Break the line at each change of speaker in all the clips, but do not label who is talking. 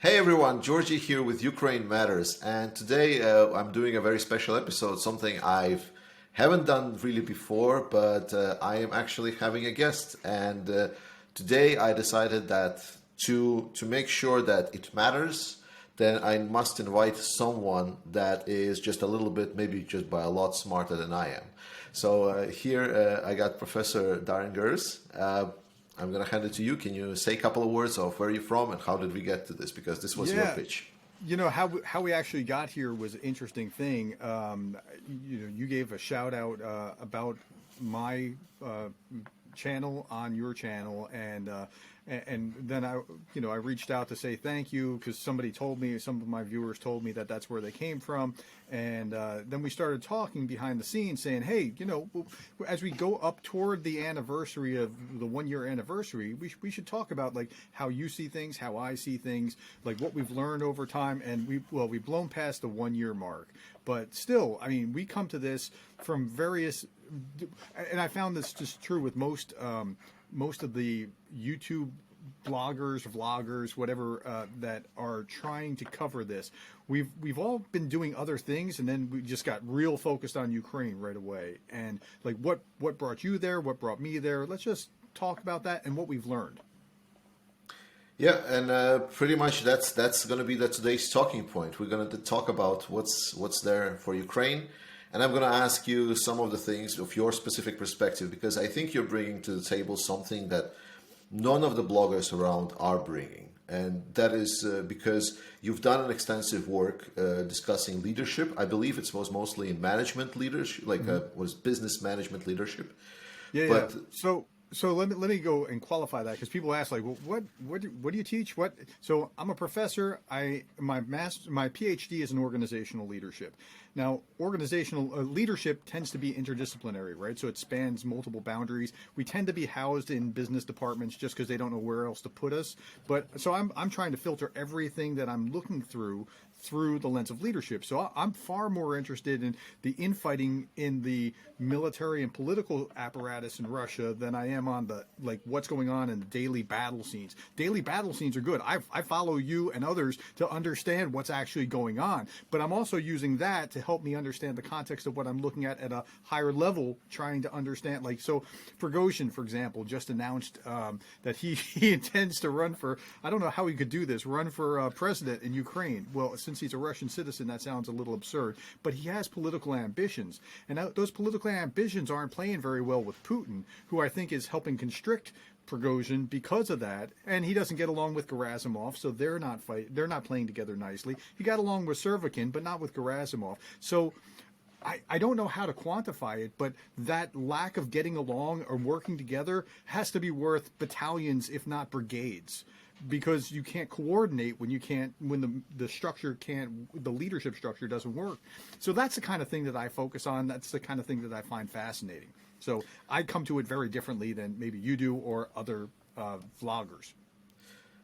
Hey everyone, Georgie here with Ukraine Matters, and today I'm doing a very special episode, something I've haven't done really before, but I am actually having a guest, and today I decided that to make sure that it matters, then I must invite someone that is just a little bit, maybe just by a lot smarter than I am. So here I got Professor Darren Gerdes. I'm going to hand it to you. Can you say a couple of words of where you're from and how did we get to this? Because this was your
Yeah,
pitch.
how we actually got here was an interesting thing. You gave a shout out about my channel on your channel, and then I reached out to say thank you because somebody told me, some of my viewers told me that that's where they came from, and then we started talking behind the scenes, saying, hey, as we go up toward the anniversary of the 1 year anniversary, we should talk about like how you see things, how I see things, like what we've learned over time, and we've blown past the 1 year mark, but still, I mean, we come to this from various, and I found this just true with most of the YouTube bloggers, vloggers, whatever, that are trying to cover this. We've all been doing other things, and then we just got real focused on Ukraine right away. And like, what brought you there? What brought me there? Let's just talk about that and what we've learned.
Yeah, and pretty much that's going to be today's talking point. We're going to talk about what's there for Ukraine, and I'm going to ask you some of the things of your specific perspective because I think you're bringing to the table something that none of the bloggers around are bringing, and that is because you've done an extensive work discussing leadership. I believe it was mostly in management leadership, like was business management leadership.
Yeah,
But
yeah. So let me go and qualify that because people ask like, well, what do you teach? What? So I'm a professor. My PhD is in organizational leadership. Now, organizational leadership tends to be interdisciplinary, right? So it spans multiple boundaries. We tend to be housed in business departments just because they don't know where else to put us. But so I'm trying to filter everything that I'm looking through the lens of leadership. So I'm far more interested in the infighting in the military and political apparatus in Russia than I am on the like what's going on in the daily battle scenes. Daily battle scenes are good. I follow you and others to understand what's actually going on, but I'm also using that to help me understand the context of what I'm looking at a higher level, trying to understand. Like, so Prigozhin, for example, just announced that he intends to run for, I don't know how he could do this, run for president in Ukraine. Well, since he's a Russian citizen, that sounds a little absurd, but he has political ambitions, and those political ambitions aren't playing very well with Putin, who I think is helping constrict Prigozhin because of that, and he doesn't get along with Gerasimov, so they're not playing together nicely. He got along with Servakin, but not with Gerasimov. So I don't know how to quantify it, but that lack of getting along or working together has to be worth battalions, if not brigades, because you can't coordinate when the structure the leadership structure doesn't work. So that's the kind of thing that I focus on. That's the kind of thing that I find fascinating. So I come to it very differently than maybe you do or other vloggers.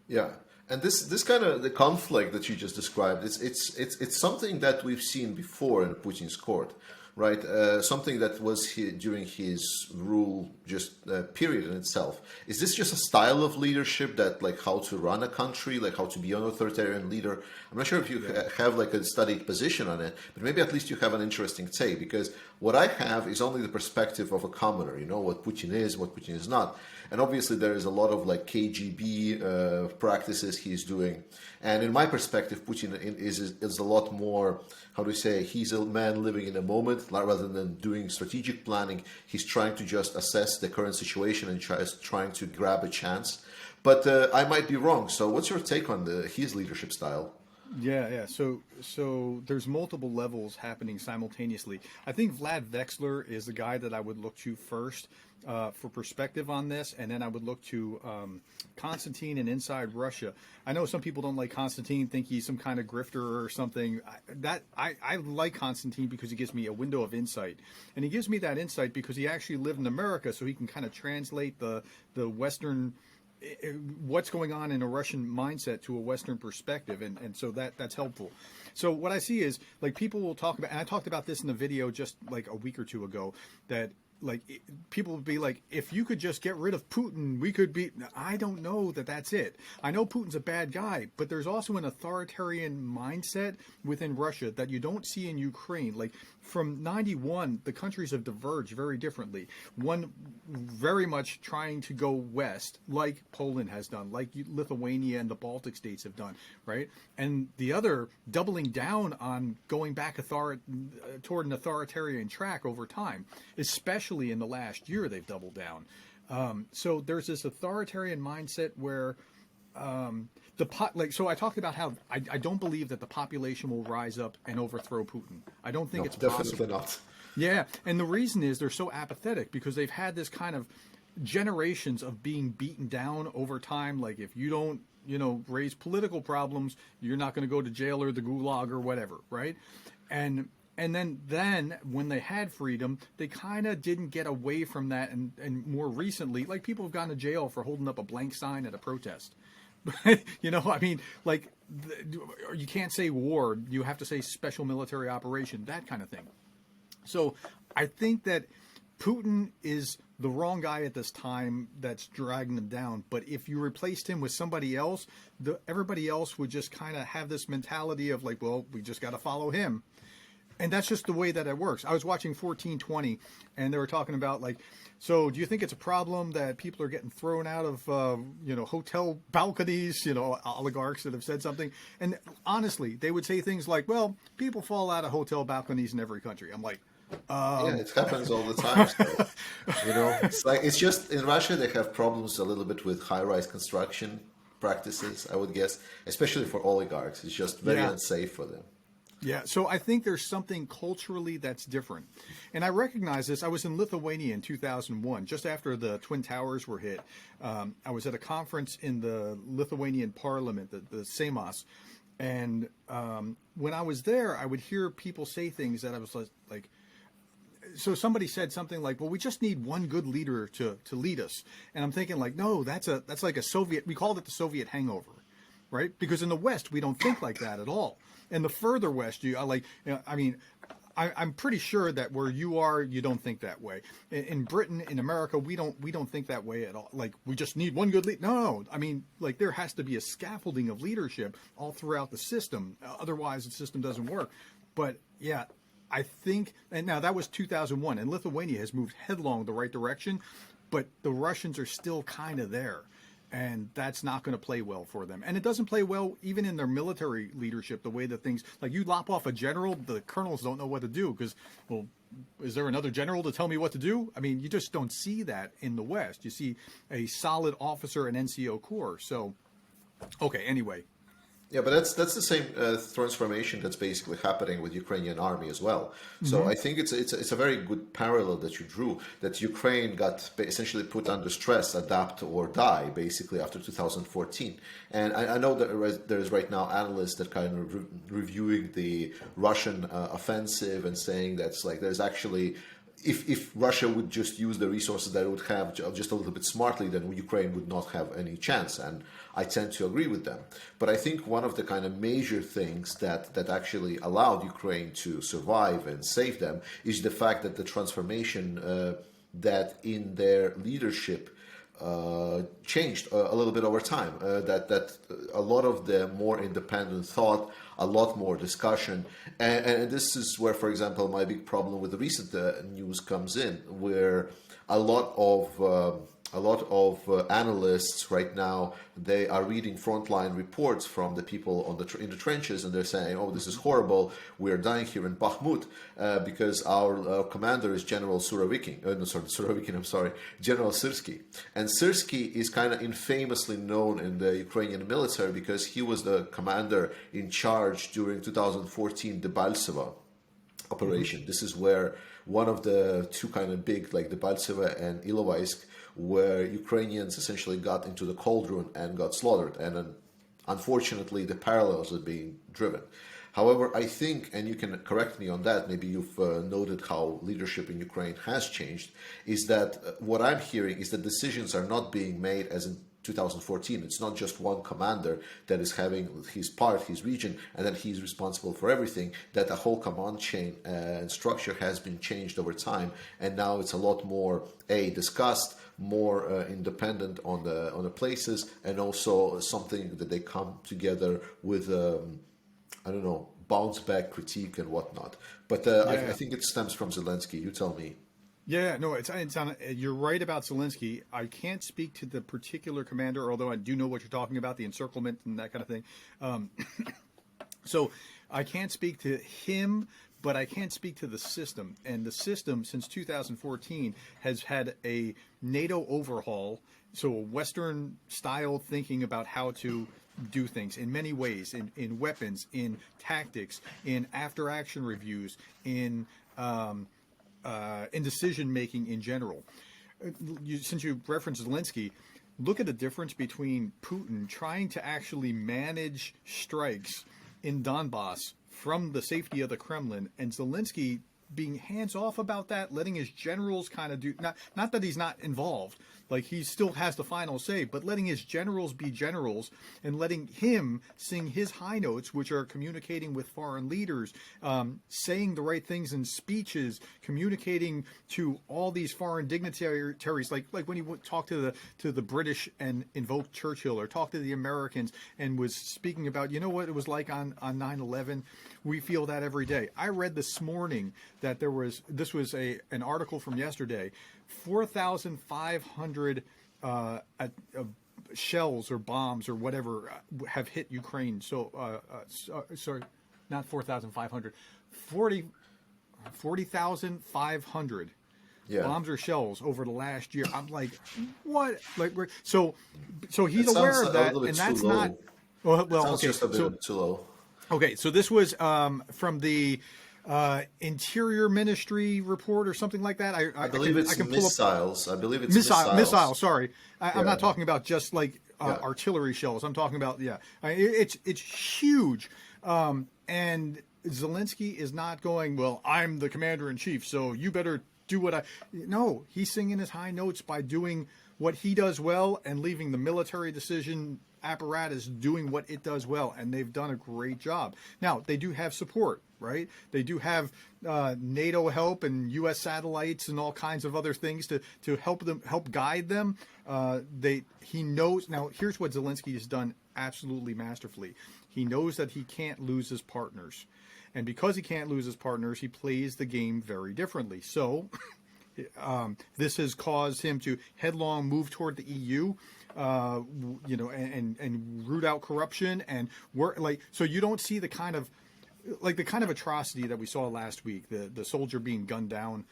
yeah, and this kind of the conflict that you just described, it's something that we've seen before in Putin's court, right? Something that was during his rule, just period in itself. Is this just a style of leadership that, like, how to run a country, like how to be an authoritarian leader? I'm not sure if you have like a studied position on it, but maybe at least you have an interesting take, because what I have is only the perspective of a commoner, what Putin is, what Putin is not. And obviously there is a lot of like KGB practices he's doing. And in my perspective, Putin is a lot more, how do we say, he's a man living in a moment rather than doing strategic planning. He's trying to just assess the current situation and trying to grab a chance. But I might be wrong. So what's your take on his leadership style?
Yeah. So there's multiple levels happening simultaneously. I think Vlad Vexler is the guy that I would look to first for perspective on this, and then I would look to Konstantin and Inside Russia. I know some people don't like Konstantin, think he's some kind of grifter or something. I like Konstantin because he gives me a window of insight, and he gives me that insight because he actually lived in America, so he can kind of translate the Western, what's going on in a Russian mindset to a Western perspective, and so that's helpful. So what I see is, like, people will talk about, and I talked about this in the video just like a week or two ago, that people would be like, if you could just get rid of Putin, we could be. I don't know that that's it. I know Putin's a bad guy, but there's also an authoritarian mindset within Russia that you don't see in Ukraine. Like from '91, the countries have diverged very differently. One very much trying to go west, like Poland has done, like Lithuania and the Baltic states have done, right? And the other doubling down on going back toward an authoritarian track over time, especially in the last year they've doubled down. So there's this authoritarian mindset where so I talked about how I don't believe that the population will rise up and overthrow Putin. I don't think it's possible.
Definitely not.
Yeah, and the reason is they're so apathetic because they've had this kind of generations of being beaten down over time. Like if you don't, raise political problems, you're not going to go to jail or the gulag or whatever, right? And then when they had freedom, they kind of didn't get away from that. And more recently, like people have gone to jail for holding up a blank sign at a protest. I mean, like you can't say war. You have to say special military operation, that kind of thing. So I think that Putin is the wrong guy at this time that's dragging them down. But if you replaced him with somebody else, everybody else would just kind of have this mentality of like, well, we just got to follow him. And that's just the way that it works. I was watching 1420 and they were talking about like, so do you think it's a problem that people are getting thrown out of, hotel balconies, oligarchs that have said something? And honestly, they would say things like, well, people fall out of hotel balconies in every country. I'm like,
yeah, it happens all the time. So, it's just in Russia they have problems a little bit with high-rise construction practices, I would guess, especially for oligarchs. It's just very unsafe for them.
Yeah, so I think there's something culturally that's different. And I recognize this. I was in Lithuania in 2001, just after the Twin Towers were hit. I was at a conference in the Lithuanian parliament, the Seimas. And when I was there, I would hear people say things that I was like, so somebody said something like, well, we just need one good leader to lead us. And I'm thinking like, no, that's like a Soviet, we called it the Soviet hangover, right? Because in the West, we don't think like that at all. And the further West, I'm pretty sure that where you are, you don't think that way. In Britain, in America, we don't think that way at all. Like, we just need one good leader. No. I mean, like, there has to be a scaffolding of leadership all throughout the system. Otherwise, the system doesn't work. But, yeah, I think, and now that was 2001, and Lithuania has moved headlong the right direction, but the Russians are still kind of there. And that's not going to play well for them. And it doesn't play well even in their military leadership, the way that things, like you lop off a general, the colonels don't know what to do because, well, is there another general to tell me what to do? I mean, you just don't see that in the West. You see a solid officer and NCO corps. So, okay, anyway.
Yeah, but that's the same transformation that's basically happening with Ukrainian army as well. So I think it's a very good parallel that you drew, that Ukraine got essentially put under stress, adapt or die, basically after 2014. And I know that there's right now analysts that kind of reviewing the Russian offensive and saying that's like there's actually. If Russia would just use the resources that it would have just a little bit smartly, then Ukraine would not have any chance. And I tend to agree with them. But I think one of the kind of major things that actually allowed Ukraine to survive and save them is the fact that the transformation that in their leadership changed a little bit over time. That a lot of the more independent thought, a lot more discussion, and this is where, for example, my big problem with the recent news comes in, where a lot of analysts right now, they are reading frontline reports from the people in the trenches, and they're saying, "Oh, this is horrible. We're dying here in Bakhmut because our commander is General Surovikin. General Syrsky." And Syrsky is kind of infamously known in the Ukrainian military because he was the commander in charge during 2014 Debaltseve operation. This is where one of the two kind of big, like Debaltseve and Ilovaisk, where Ukrainians essentially got into the cauldron and got slaughtered. And unfortunately, the parallels are being driven. However, I think, and you can correct me on that, maybe you've noted how leadership in Ukraine has changed, is that what I'm hearing is that decisions are not being made as in 2014. It's not just one commander that is having his part, his region, and then he's responsible for everything. That the whole command chain and structure has been changed over time, and now it's a lot more discussed, more independent on the places, and also something that they come together with. I don't know, bounce back critique and whatnot. But I think it stems from Zelenskyy. You tell me.
Yeah, no, it's on. You're right about Zelenskyy. I can't speak to the particular commander, although I do know what you're talking about, the encirclement and that kind of thing. So I can't speak to him, but I can't speak to the system. And the system, since 2014, has had a NATO overhaul, so a Western style thinking about how to do things in many ways, in weapons, in tactics, in after action reviews, in decision making in general. Since you referenced Zelenskyy, look at the difference between Putin trying to actually manage strikes in Donbass from the safety of the Kremlin, and Zelenskyy being hands off about that, letting his generals kind of do, not that he's not involved, like he still has the final say, but letting his generals be generals and letting him sing his high notes, which are communicating with foreign leaders, saying the right things in speeches, communicating to all these foreign dignitaries, like when he talked to the British and invoked Churchill, or talked to the Americans and was speaking about, you know what it was like on 9/11. We feel that every day. I read this morning that this was an article from yesterday, 4,500 shells or bombs or whatever have hit Ukraine. So, sorry, not 4,500, 40,500 bombs or shells over the last year. I'm like, what? Like, so he's aware of that, and that's not. Well, okay,
just a bit too low.
Okay, so this was from the Interior Ministry report or something like that.
I believe it's missiles. I believe it's
missiles. Sorry, I'm not talking about just like artillery shells. I'm talking about it's huge, and Zelenskyy is not going, well, I'm the commander in chief, so you better do what I. No, he's singing his high notes by doing what he does well and leaving the military decision apparatus doing what it does well, and they've done a great job. Now, they do have support, right? They do have NATO help and U.S. satellites and all kinds of other things to help guide them. He knows. Now, here's what Zelenskyy has done absolutely masterfully. He knows that he can't lose his partners, and because he can't lose his partners, he plays the game very differently. So this has caused him to headlong move toward the EU. And root out corruption and work so you don't see the kind of atrocity that we saw last week. The soldier being gunned down,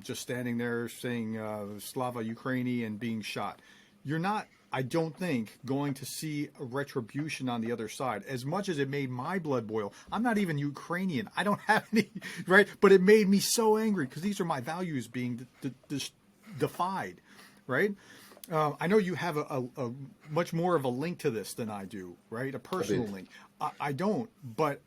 just standing there saying Slava Ukraini and being shot. You're not, I don't think, going to see a retribution on the other side. As much as it made my blood boil, I'm not even Ukrainian. I don't have any, right? But it made me so angry because these are my values being defied, right? I know you have a much more of a link to this than I do, right? A personal link. I don't, but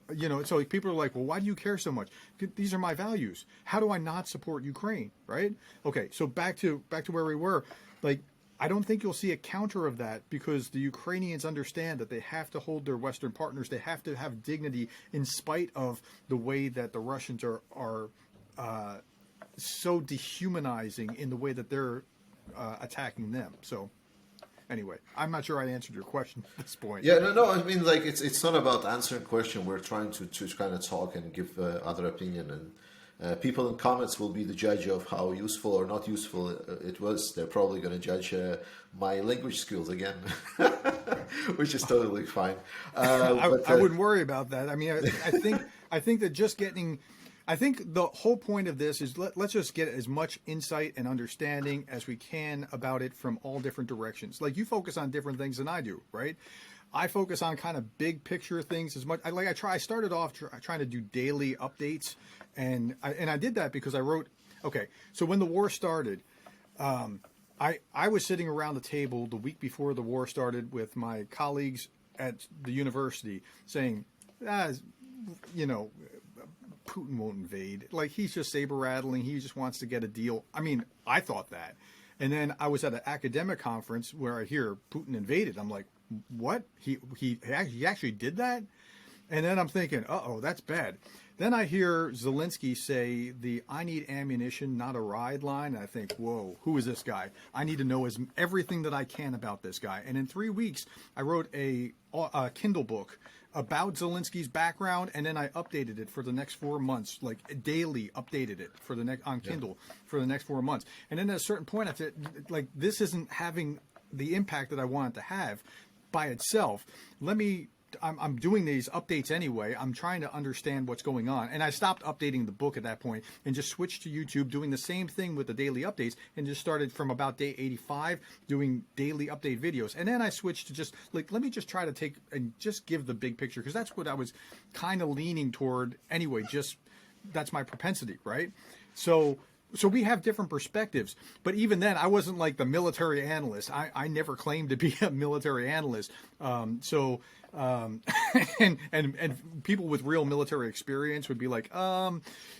so people are like, well, why do you care so much? These are my values. How do I not support Ukraine, right? Okay, so back to where we were. Like, I don't think you'll see a counter of that because the Ukrainians understand that they have to hold their Western partners. They have to have dignity in spite of the way that the Russians are so dehumanizing in the way that they're attacking them. So anyway, I'm not sure I answered your question at this point.
Yeah, no. I mean, like it's not about answering a question. We're trying to kind of talk and give other opinion, and people in comments will be the judge of how useful or not useful it was. They're probably going to judge my language skills again, which is totally fine.
I wouldn't worry about that. I mean, I think that just getting. I think the whole point of this is let's just get as much insight and understanding as we can about it from all different directions. Like, you focus on different things than I do, right? I focus on kind of big picture things as much. I started off trying to do daily updates, and I did that because I wrote. Okay, so when the war started, I was sitting around the table the week before the war started with my colleagues at the university saying, Putin won't invade. Like, he's just saber rattling. He just wants to get a deal. I mean, I thought that. And then I was at an academic conference where I hear Putin invaded. I'm like, what? He actually did that? And then I'm thinking, uh-oh, that's bad. Then I hear Zelenskyy say the "I need ammunition, not a ride" line. And I think, whoa, who is this guy? I need to know everything that I can about this guy. And in 3 weeks, I wrote a Kindle book about Zelenskyy's background, and then I updated it for the next 4 months, like daily updated it for the next on Kindle for the next 4 months. And then at a certain point, I said, like, this isn't having the impact that I want it to have by itself. I'm doing these updates anyway. I'm trying to understand what's going on. And I stopped updating the book at that point and just switched to YouTube, doing the same thing with the daily updates, and just started from about day 85 doing daily update videos. And then I switched to just like, let me just try to take and just give the big picture, because that's what I was kind of leaning toward anyway. Just that's my propensity, right? So we have different perspectives, but even then, I wasn't like the military analyst. I never claimed to be a military analyst. And people with real military experience would be like,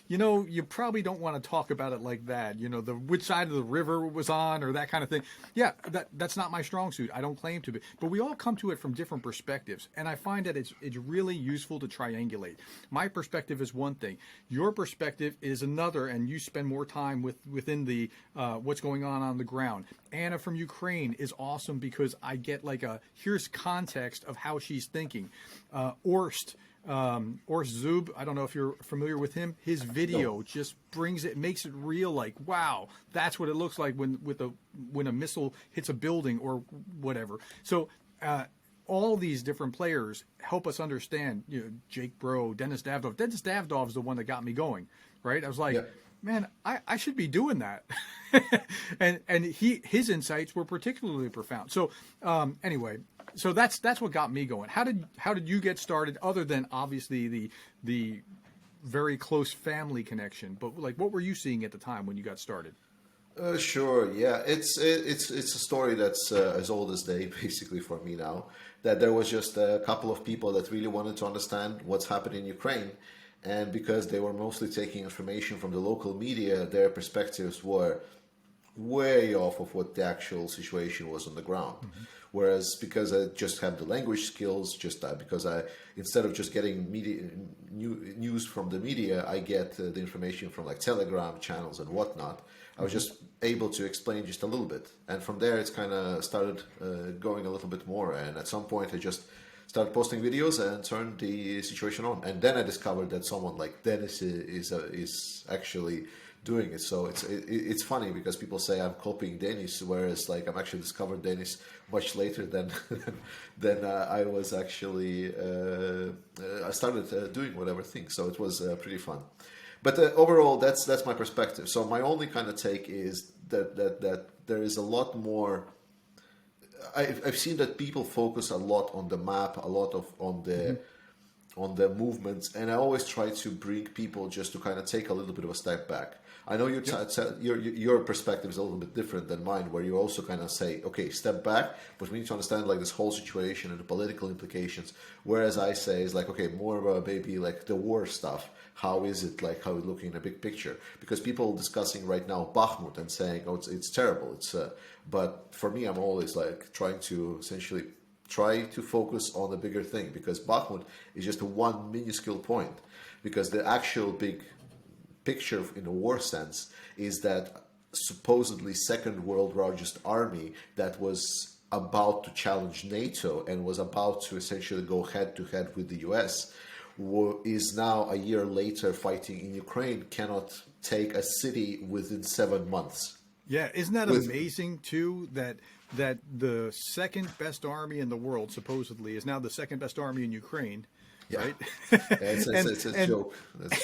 you probably don't want to talk about it like that. Which side of the river it was on, or that kind of thing. Yeah, that's not my strong suit. I don't claim to be. But we all come to it from different perspectives, and I find that it's really useful to triangulate. My perspective is one thing. Your perspective is another, and you spend more time within the what's going on the ground. Anna from Ukraine is awesome because I get here's context of how she's thinking. Orst Zub, I don't know if you're familiar with him. His video just makes it real. Like, wow, that's what it looks like when a missile hits a building or whatever. So all these different players help us understand. Jake Bro, Denis Davdov. Denis Davdov is the one that got me going. Right? I was like, man, I should be doing that. and his insights were particularly profound. So anyway. So that's what got me going. How did you get started? Other than obviously the very close family connection, but what were you seeing at the time when you got started?
Sure, yeah, it's a story that's as old as day, basically, for me now. That there was just a couple of people that really wanted to understand what's happening in Ukraine, and because they were mostly taking information from the local media, their perspectives were way off of what the actual situation was on the ground. Mm-hmm. Whereas because I just have the language skills, because instead of just getting news from the media, I get the information from Telegram channels and whatnot. I was just able to explain just a little bit. And from there, it's kind of started going a little bit more. And at some point, I just started posting videos and turned the situation on. And then I discovered that someone like Dennis is actually doing it. So it's funny because people say I'm copying Dennis, whereas I'm actually discovered Dennis much later than I was actually I started doing whatever thing. So it was pretty fun. But overall, that's my perspective. So my only kind of take is that there is a lot more. I've seen that people focus a lot on the map, a lot on the movements, and I always try to bring people just to kind of take a little bit of a step back. I know your perspective is a little bit different than mine, where you also kind of say, okay, step back, but we need to understand this whole situation and the political implications. Whereas I say is okay, more of a maybe the war stuff. How is it how we look in a big picture? Because people discussing right now Bakhmut and saying, oh, it's terrible. But for me, I'm always trying to essentially try to focus on the bigger thing, because Bakhmut is just one minuscule point. Because the actual big picture in the war sense is that supposedly second world largest army that was about to challenge NATO and was about to essentially go head to head with the US is now a year later fighting in Ukraine, cannot take a city within 7 months.
Yeah, isn't that amazing too, that the second best army in the world supposedly is now the second best army in Ukraine. Yeah. Right?
It's a joke.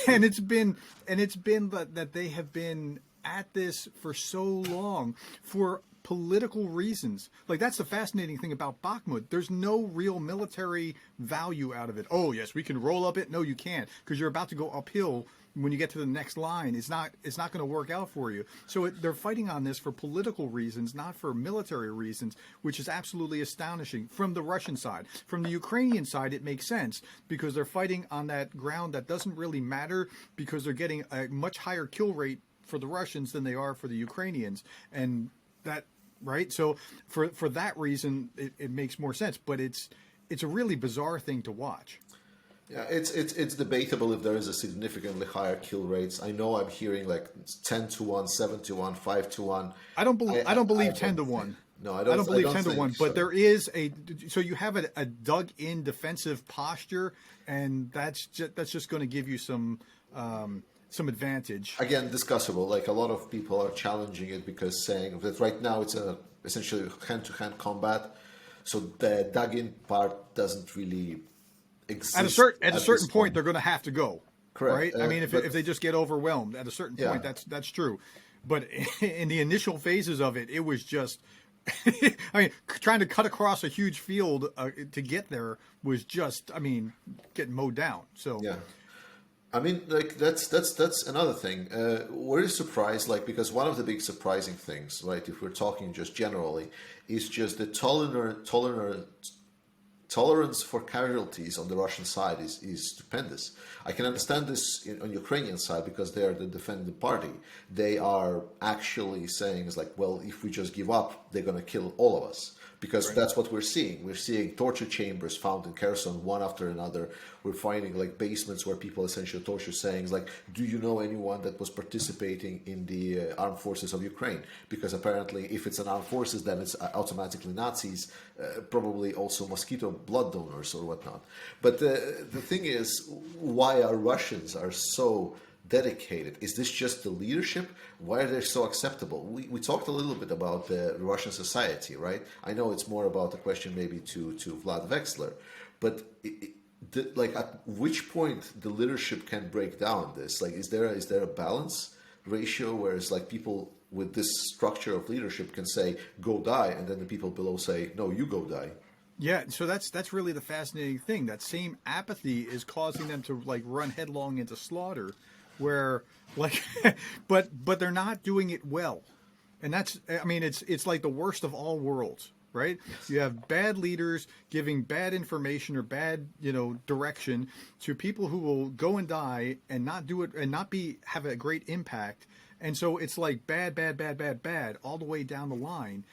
And it's been that they have been at this for so long for political reasons. That's the fascinating thing about Bakhmut. There's no real military value out of it. Oh yes, we can roll up it. No, you can't, because you're about to go uphill. When you get to the next line, it's not going to work out for you. So they're fighting on this for political reasons, not for military reasons, which is absolutely astonishing from the Russian side. From the Ukrainian side, it makes sense because they're fighting on that ground that doesn't really matter, because they're getting a much higher kill rate for the Russians than they are for the Ukrainians. And that, right? So for that reason, it makes more sense. But it's a really bizarre thing to watch.
Yeah, it's debatable if there is a significantly higher kill rates. I know I'm hearing like 10-1, 7-1, 5-1.
I don't believe
I
10 to
don't
1.
No,
I don't believe 10 to 1,
so.
but there is so you have a dug in defensive posture, and that's just going to give you some advantage.
Again, discussable. Like a lot of people are challenging it because saying that right now it's essentially hand-to-hand combat, so the dug-in part doesn't really exist.
At a certain point, they're going to have to go.
Correct.
Right? I mean, if they just get overwhelmed at a certain point, that's true. But in the initial phases of it, it was just. I mean, trying to cut across a huge field to get there was just, getting mowed down. So
yeah, I mean, like that's another thing. We're surprised, like because one of the big surprising things, right? If we're talking just generally, is just the tolerance for casualties on the Russian side is stupendous. I can understand this on Ukrainian side because they are the defending party. They are actually saying is like, well, if we just give up, they're going to kill all of us. Because that's what we're seeing. We're seeing torture chambers found in Kherson, one after another. We're finding like basements where people essentially torture, saying like, do you know anyone that was participating in the armed forces of Ukraine? Because apparently if it's an armed forces, then it's automatically Nazis, probably also mosquito blood donors or whatnot. But the thing is, why our Russians are so dedicated? Is this just the leadership? Why are they so acceptable? We talked a little bit about the Russian society, right? I know it's more about a question maybe to Vlad Vexler, but like at which point the leadership can break down this? Like, is there a balance ratio where it's like people with this structure of leadership can say go die, and then the people below say no, you go die?
Yeah, so that's really the fascinating thing. That same apathy is causing them to like run headlong into slaughter. Where like, but they're not doing it well, and it's like the worst of all worlds, right? Yes. You have bad leaders giving bad information or bad direction to people who will go and die and not do it and not have a great impact, and so it's like bad all the way down the line.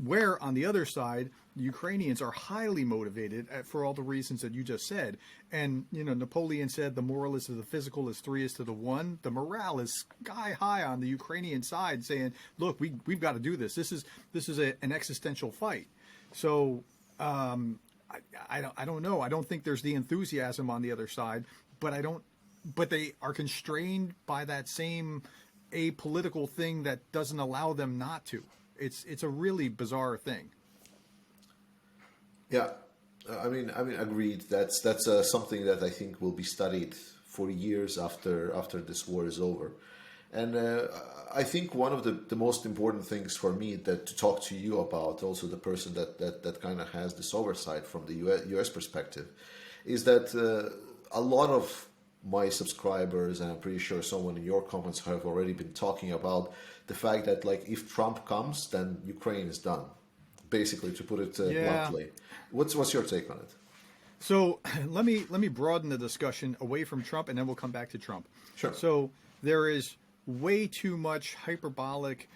Where on the other side, the Ukrainians are highly motivated for all the reasons that you just said. And, Napoleon said the moral is to the physical as 3 is to the 1. The morale is sky high on the Ukrainian side saying, look, we've got to do this. This is an existential fight. So I don't know. I don't think there's the enthusiasm on the other side, but they are constrained by that same apolitical thing that doesn't allow them not to. It's a really bizarre thing.
Yeah, I mean, agreed. That's something that I think will be studied for years after this war is over. And I think one of the most important things for me that to talk to you about, also the person that kind of has this oversight from the US perspective, is that a lot of my subscribers, and I'm pretty sure someone in your comments have already been talking about the fact that like if Trump comes, then Ukraine is done. Basically, to put it bluntly. What's your take on it?
So let me broaden the discussion away from Trump, and then we'll come back to Trump.
Sure.
So there is way too much hyperbolic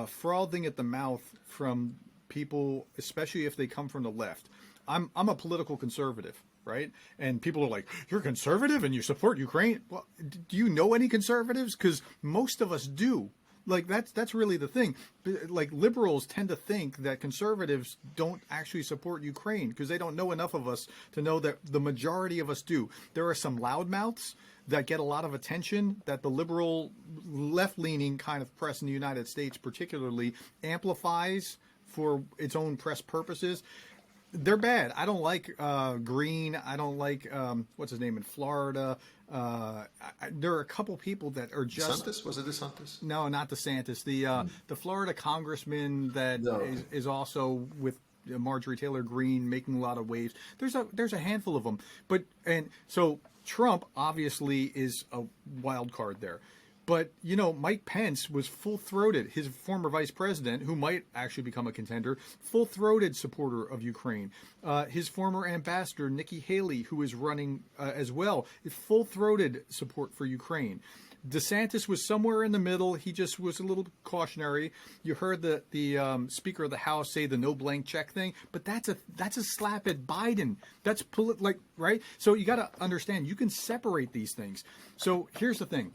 frothing at the mouth from people, especially if they come from the left. I'm a political conservative, right? And people are like, you're conservative and you support Ukraine? Well, do you know any conservatives? Because most of us do. Like that's really the thing. Like liberals tend to think that conservatives don't actually support Ukraine because they don't know enough of us to know that the majority of us do. There are some loudmouths that get a lot of attention that the liberal left-leaning kind of press in the United States particularly amplifies for its own press purposes. They're bad. I don't like Green. I don't like what's his name in Florida. There are a couple people that are just.
DeSantis? Was it DeSantis?
No, not DeSantis. The Florida congressman that is also with Marjorie Taylor Greene making a lot of waves. There's a handful of them, so Trump obviously is a wild card there. But, Mike Pence was full-throated, his former vice president, who might actually become a contender, full-throated supporter of Ukraine. His former ambassador, Nikki Haley, who is running as well, is full-throated support for Ukraine. DeSantis was somewhere in the middle. He just was a little cautionary. You heard the Speaker of the House say the no blank check thing, but that's a slap at Biden. That's right. So you got to understand, you can separate these things. So here's the thing.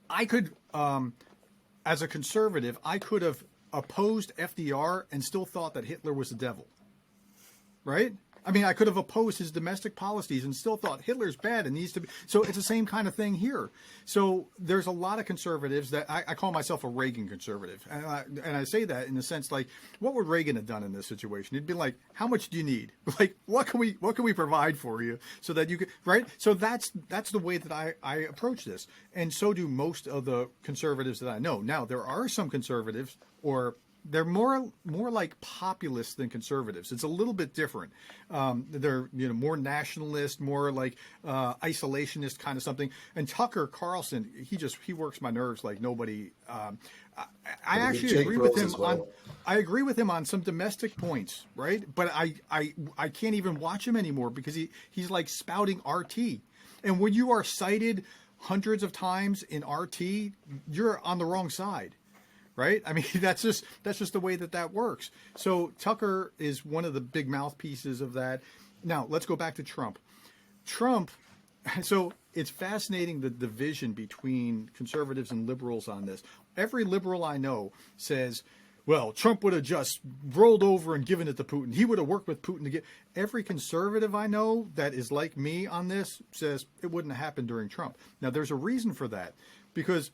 I could, as a conservative, I could have opposed FDR and still thought that Hitler was the devil, right? I mean, I could have opposed his domestic policies and still thought Hitler's bad and needs to be. So it's the same kind of thing here. So there's a lot of conservatives that I call myself a Reagan conservative. And I say that in the sense, like, what would Reagan have done in this situation? He'd be like, how much do you need? Like, what can we provide for you so that you could, right? So that's the way that I approach this. And so do most of the conservatives that I know. Now, there are some conservatives, or they're more like populists than conservatives. It's a little bit different. They're more nationalist, more like isolationist kind of something. And Tucker Carlson, he works my nerves like nobody. I actually agree with him on. I agree with him on some domestic points, right? But I can't even watch him anymore because he's like spouting RT. And when you are cited hundreds of times in RT, you're on the wrong side. Right? I mean, that's just the way that works. So Tucker is one of the big mouthpieces of that. Now, let's go back to Trump. So it's fascinating the division between conservatives and liberals on this. Every liberal I know says, well, Trump would have just rolled over and given it to Putin. He would have worked with Putin to get. Every conservative I know that is like me on this says it wouldn't have happened during Trump. Now, there's a reason for that, because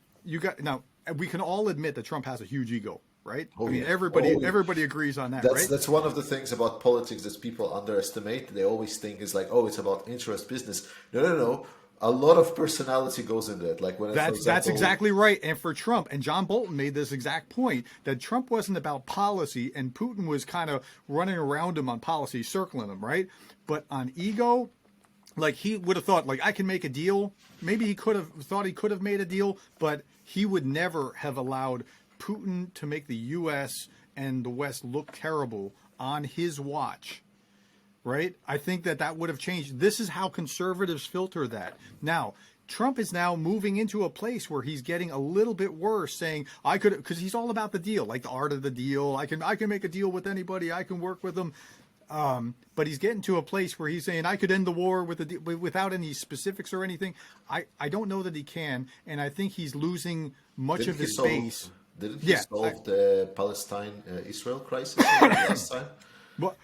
we can all admit that Trump has a huge ego, right?
Oh,
I mean,
yeah.
everybody agrees on that, right?
That's one of the things about politics that people underestimate. They always think is like, oh, it's about interest business. No. A lot of personality goes into it. Like when
that's exactly right. And for Trump, and John Bolton made this exact point, that Trump wasn't about policy, and Putin was kind of running around him on policy, circling him, right? But on ego, like he would have thought, like, I can make a deal. Maybe he could have thought he could have made a deal, but he would never have allowed Putin to make the U.S. and the West look terrible on his watch, right? I think that would have changed. This is how conservatives filter that. Now, Trump is now moving into a place where he's getting a little bit worse, saying, I could, because he's all about the deal, like the art of the deal. I can make a deal with anybody. I can work with them. But he's getting to a place where he's saying, I could end the war without any specifics or anything. I don't know that he can, and I think he's losing much of his base.
Didn't he solve the Palestine-Israel crisis last time?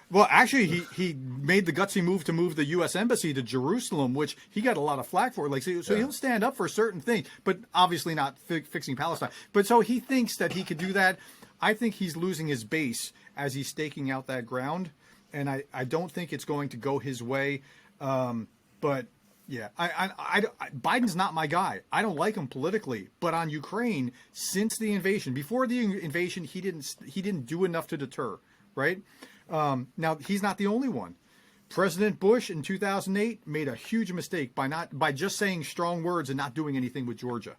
Well, actually, he made the gutsy move to move the U.S. Embassy to Jerusalem, which he got a lot of flack for. Like, so he'll stand up for certain things, but obviously not fixing Palestine. But so he thinks that he could do that. I think he's losing his base as he's staking out that ground. And I don't think it's going to go his way. But yeah, Biden's not my guy. I don't like him politically. But on Ukraine, since the invasion, before the invasion, he didn't do enough to deter. Right? Now he's not the only one. President Bush in 2008 made a huge mistake by just saying strong words and not doing anything with Georgia.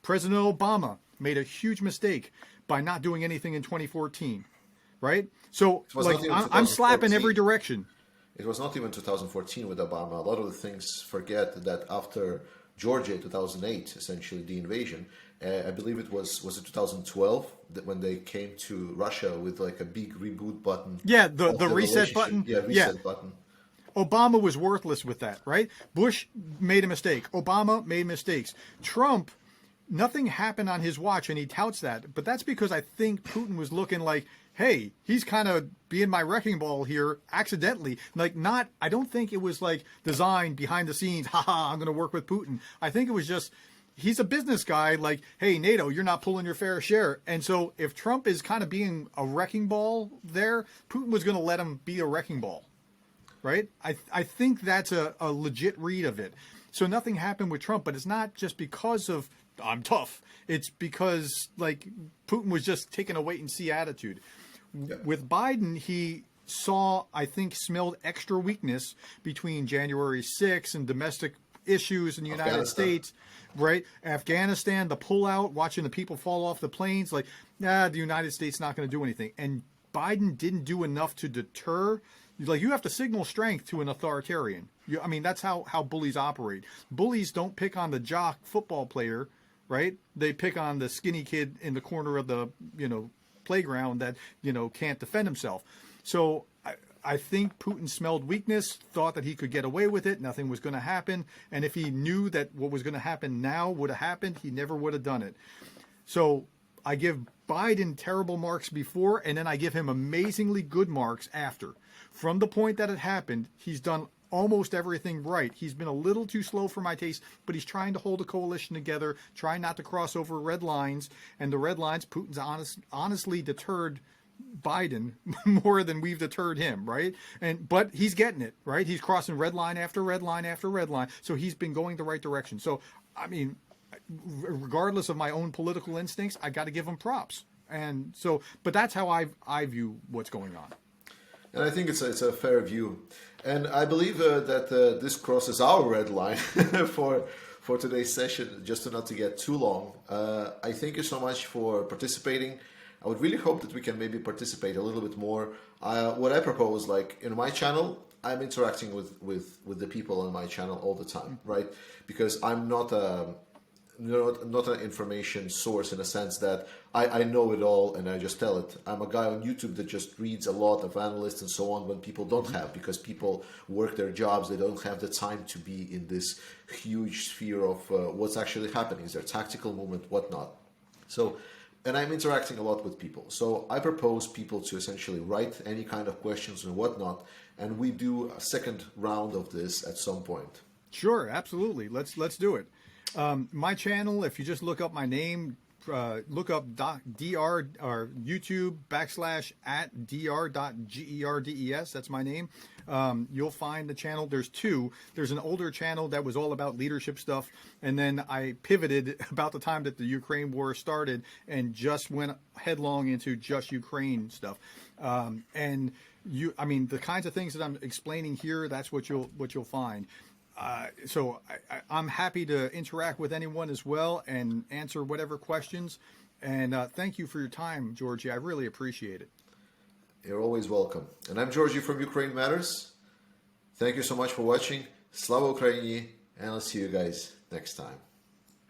President Obama made a huge mistake by not doing anything in 2014. Right? So, like, I'm slapping every direction.
It was not even 2014 with Obama. A lot of the things forget that after Georgia 2008, essentially the invasion, I believe it was it 2012 that when they came to Russia with like a big reboot button.
Yeah, the reset button.
Yeah, reset button.
Obama was worthless with that, right? Bush made a mistake. Obama made mistakes. Trump, nothing happened on his watch, and he touts that. But that's because I think Putin was looking like, hey, he's kind of being my wrecking ball here accidentally. Like, I don't think it was like designed behind the scenes, I'm going to work with Putin. I think it was just, he's a business guy, like, hey, NATO, you're not pulling your fair share. And so if Trump is kind of being a wrecking ball there, Putin was going to let him be a wrecking ball, right? I think that's a legit read of it. So nothing happened with Trump, but it's not just because of, I'm tough. It's because, like, Putin was just taking a wait-and-see attitude. Yeah. With Biden, he smelled extra weakness between January 6th and domestic issues in the United States, right? Afghanistan, the pullout, watching the people fall off the planes, like, the United States not going to do anything. And Biden didn't do enough to deter Like, you have to signal strength to an authoritarian. I mean, that's how bullies operate. Bullies don't pick on the jock football player, right? They pick on the skinny kid in the corner of the, playground that, can't defend himself. So I think Putin smelled weakness, thought that he could get away with it, nothing was going to happen. And if he knew that what was going to happen now would have happened, he never would have done it. So I give Biden terrible marks before, and then I give him amazingly good marks after. From the point that it happened, he's done almost everything right. He's been a little too slow for my taste, but he's trying to hold a coalition together, trying not to cross over red lines. And the red lines, Putin's honestly deterred Biden more than we've deterred him, right? But he's getting it, right? He's crossing red line after red line after red line. So he's been going the right direction. So, I mean, regardless of my own political instincts, I got to give him props. And so, but that's how I view what's going on.
And I think it's a fair view. And I believe that this crosses our red line for today's session, just not to get too long. I thank you so much for participating. I would really hope that we can maybe participate a little bit more. What I propose, like in my channel, I'm interacting with the people on my channel all the time, right? Because I'm not an information source in a sense that I know it all and I just tell it. I'm a guy on YouTube that just reads a lot of analysts and so on when people don't have, because people work their jobs, they don't have the time to be in this huge sphere of what's actually happening. Is there tactical movement, whatnot? So, and I'm interacting a lot with people. So I propose people to essentially write any kind of questions and whatnot, and we do a second round of this at some point.
Sure, absolutely. Let's do it. My channel, if you just look up my name, look up dr or YouTube /@dr.gerdes. That's my name. You'll find the channel. There's two. There's an older channel that was all about leadership stuff, and then I pivoted about the time that the Ukraine war started and just went headlong into just Ukraine stuff. And I mean, the kinds of things that I'm explaining here, that's what you'll find. So I'm happy to interact with anyone as well and answer whatever questions. And thank you for your time, Georgie. I really appreciate it.
You're always welcome. And I'm Georgie from Ukraine Matters. Thank you so much for watching. Slava Ukraini, and I'll see you guys next time.